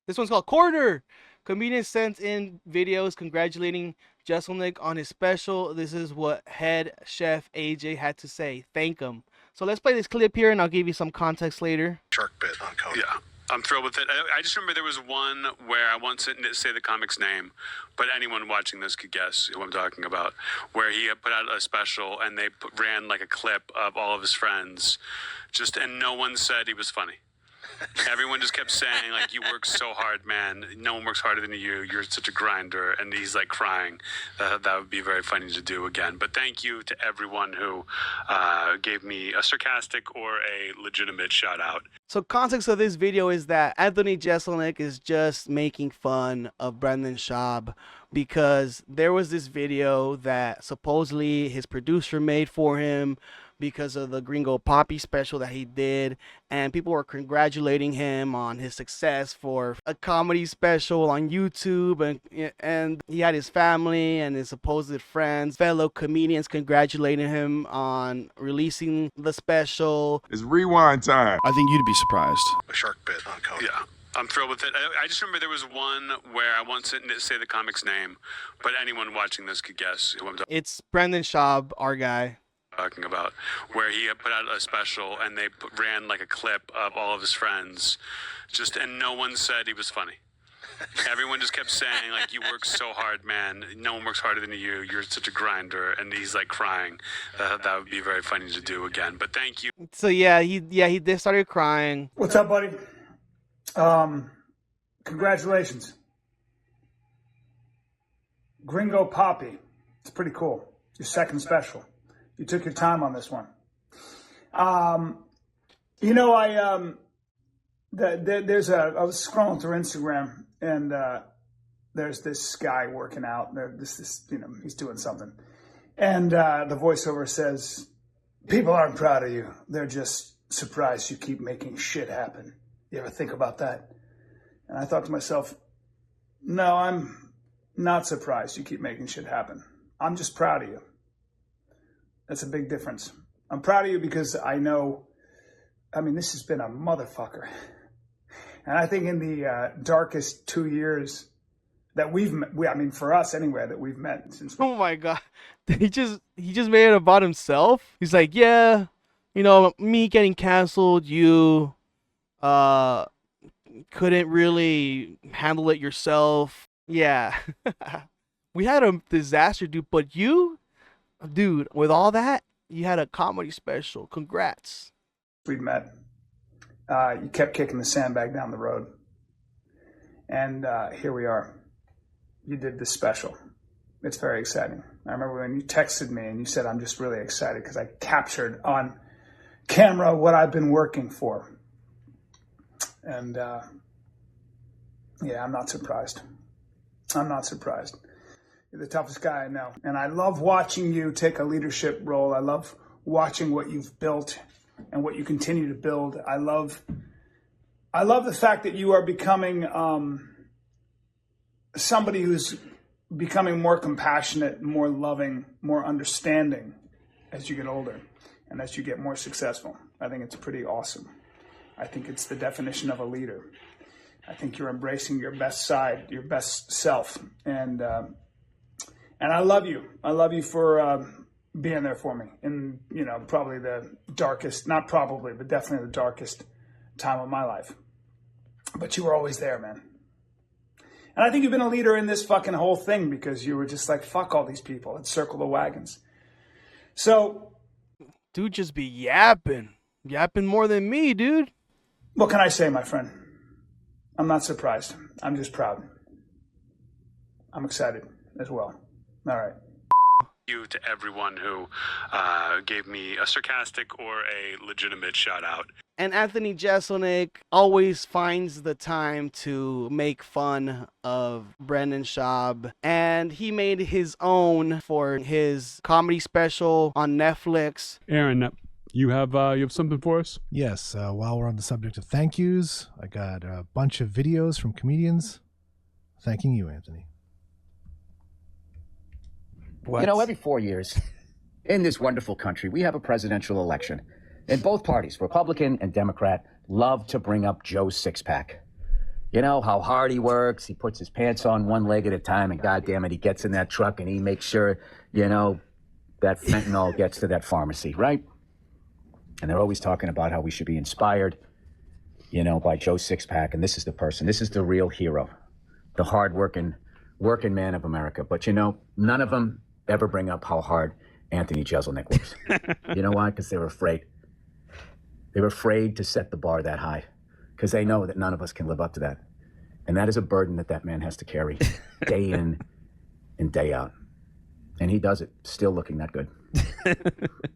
This one's called Corner. Comedian sent in videos congratulating Jeselnik on his special. This is what head chef AJ had to say. Thank him. So let's play this clip here and I'll give you some context later. Shark bit on Conan. Yeah. I'm thrilled with it. I just remember there was one where I won't say the comic's name, but anyone watching this could guess who I'm talking about, where he had put out a special and they ran like a clip of all of his friends, and no one said he was funny. Everyone just kept saying, like, you work so hard, man. No one works harder than you. You're such a grinder. And he's, like, crying. That would be very funny to do again. But thank you to everyone who gave me a sarcastic or a legitimate shout-out. So context of this video is that Anthony Jeselnik is just making fun of Brendan Schaub because there was this video that supposedly his producer made for him because of the Gringo Poppy special that he did, and people were congratulating him on his success for a comedy special on YouTube, and he had his family and his supposed friends, fellow comedians congratulating him on releasing the special. It's rewind time. I think you'd be surprised. A shark bit on Conan. Yeah. I'm thrilled with it. I just remember there was one where I won't say the comic's name, but anyone watching this could guess who I'm It's Brendan Schaub, our guy. Talking about, where he had put out a special and they ran like a clip of all of his friends, and no one said he was funny. Everyone just kept saying, like, you work so hard, man. No one works harder than you. You're such a grinder. And he's, like, crying. That would be very funny to do again. But thank you. So he did started crying. What's up, buddy? Congratulations. Gringo Poppy. It's pretty cool. Your second special. You took your time on this one. I was scrolling through Instagram and there's this guy working out. He's doing something. And the voiceover says, people aren't proud of you. They're just surprised you keep making shit happen. You ever think about that? And I thought to myself, no, I'm not surprised you keep making shit happen. I'm just proud of you. That's a big difference. I'm proud of you because this has been a motherfucker. And I think in the darkest 2 years that we've met, for us anyway, that we've met since. Oh my God. He just made it about himself. He's like, yeah, me getting canceled, you couldn't really handle it yourself. Yeah. We had a disaster, dude, but you, dude, with all that, you had a comedy special. Congrats. We met. You kept kicking the sandbag down the road. And here we are. You did this special. It's very exciting. I remember when you texted me and you said, I'm just really excited because I captured on camera what I've been working for. And I'm not surprised. I'm not surprised. You're the toughest guy I know. And I love watching you take a leadership role. I love watching what you've built and what you continue to build. I love the fact that you are becoming somebody who's becoming more compassionate, more loving, more understanding as you get older and as you get more successful. I think it's pretty awesome. I think it's the definition of a leader. I think you're embracing your best side, your best self. And I love you. I love you for being there for me in, probably the darkest, not probably, but definitely the darkest time of my life. But you were always there, man. And I think you've been a leader in this fucking whole thing because you were just like, fuck all these people and circle the wagons. So. Dude just be yapping more than me, dude. What can I say, my friend? I'm not surprised. I'm just proud. I'm excited as well. All right. You to everyone who gave me a sarcastic or a legitimate shout out. And Anthony Jeselnik always finds the time to make fun of Brendan Schaub. And he made his own for his comedy special on Netflix. Aaron, you have something for us? Yes. While we're on the subject of thank yous, I got a bunch of videos from comedians thanking you, Anthony. What? Every 4 years in this wonderful country, we have a presidential election. And both parties, Republican and Democrat, love to bring up Joe's six-pack. You know, how hard he works. He puts his pants on one leg at a time, and goddamn it, he gets in that truck and he makes sure, you know, that fentanyl gets to that pharmacy, right? And they're always talking about how we should be inspired, you know, by Joe Sixpack. And this is the person, this is the real hero, the hard-working man of America. But, you know, none of them ever bring up how hard Anthony Jeselnik works. You know why? Because they were afraid. They were afraid to set the bar that high because they know that none of us can live up to that. And that is a burden that man has to carry day in and day out. And he does it, still looking that good.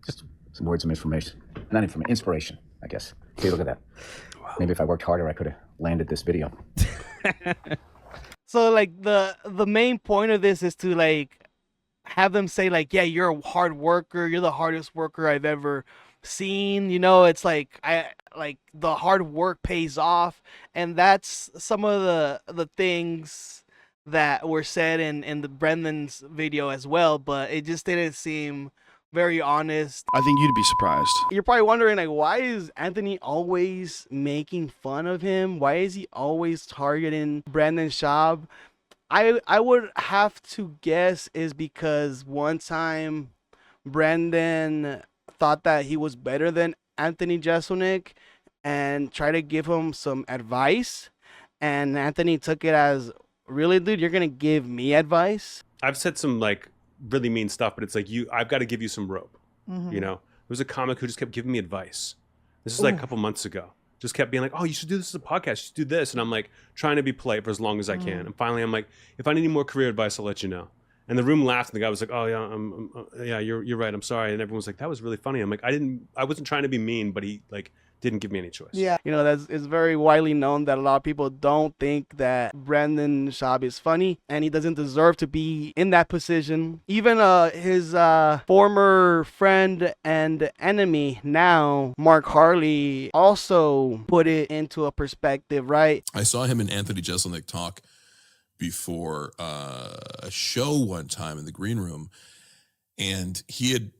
Just some words of information. Not information, inspiration, I guess. See, look at that. Wow. Maybe if I worked harder, I could have landed this video. So, like, the main point of this is to, like, have them say, like, yeah, you're a hard worker. You're the hardest worker I've ever seen. You know, it's like, the hard work pays off. And that's some of the things that were said in the Brendan's video as well, but it just didn't seem very honest. I think you'd be surprised. You're probably wondering, like, why is Anthony always making fun of him? Why is he always targeting Brendan Schaub? I would have to guess is because one time Brendan thought that he was better than Anthony Jeselnik and tried to give him some advice, and Anthony took it as, really, dude, you're gonna give me advice? I've said some like really mean stuff, but it's like I've got to give you some rope. You know, there was a comic who just kept giving me advice. This is like a couple months ago. Just kept being like, "Oh, you should do this as a podcast. You should do this," and I'm like trying to be polite for as long as I can. And finally, I'm like, "If I need any more career advice, I'll let you know." And the room laughed, and the guy was like, "Oh yeah, yeah, you're right. I'm sorry." And everyone was like, "That was really funny." I'm like, I wasn't trying to be mean, but he like didn't give me any choice. Yeah, you know, it's very widely known that a lot of people don't think that Brendan Schaub is funny, and he doesn't deserve to be in that position. Even his former friend and enemy now, Mark Harley, also put it into a perspective, right? I saw him and Anthony Jeselnik talk before a show one time in the green room, and he had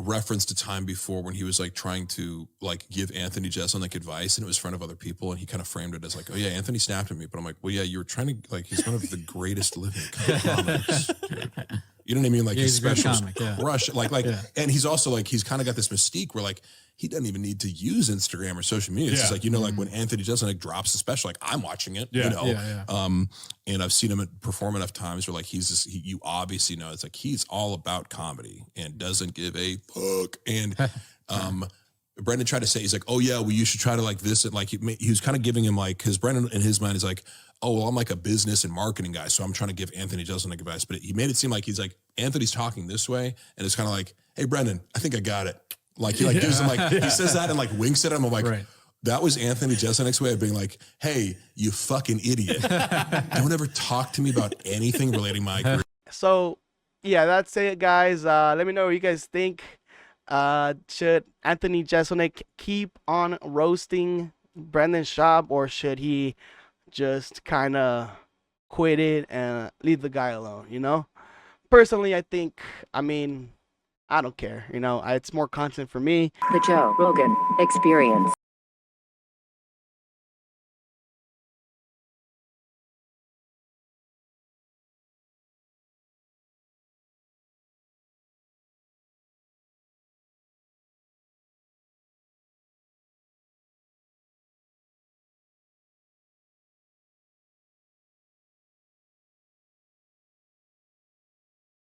referenced a time before when he was like trying to like give Anthony Jeselnik advice, and it was in front of other people, and he kind of framed it as like, "Oh yeah, Anthony snapped at me," but I'm like, "Well, yeah, you were trying to like, he's one of the greatest living comics, dude. You know what I mean? Like his special crush, like, and he's also like, he's kind of got this mystique where like he doesn't even need to use Instagram or social media. It's just like, you know, like when Anthony Jeselnik drops a special, like I'm watching it, you know. And I've seen him perform enough times where like you obviously know it's like he's all about comedy and doesn't give a fuck. And Brendan tried to say, he's like, "Oh yeah, well you should try to like this," and like he was kind of giving him like, because Brendan in his mind is like, "Oh well, I'm like a business and marketing guy, so I'm trying to give Anthony Jeselnik advice," but he made it seem like he's like, Anthony's talking this way, and it's kind of like, "Hey Brendan, I think I got it." Like he like gives him like, he says that and like winks at him. I'm like, that was Anthony Jeselnik's way of being like, "Hey, you fucking idiot. Don't ever talk to me about anything relating my career." So yeah, that's it, guys. Let me know what you guys think. Should Anthony Jeselnik keep on roasting Brendan Schaub, or should he just kind of quit it and leave the guy alone, you know? Personally, I think, I mean, I don't care, you know, it's more content for me. The Joe Rogan Experience.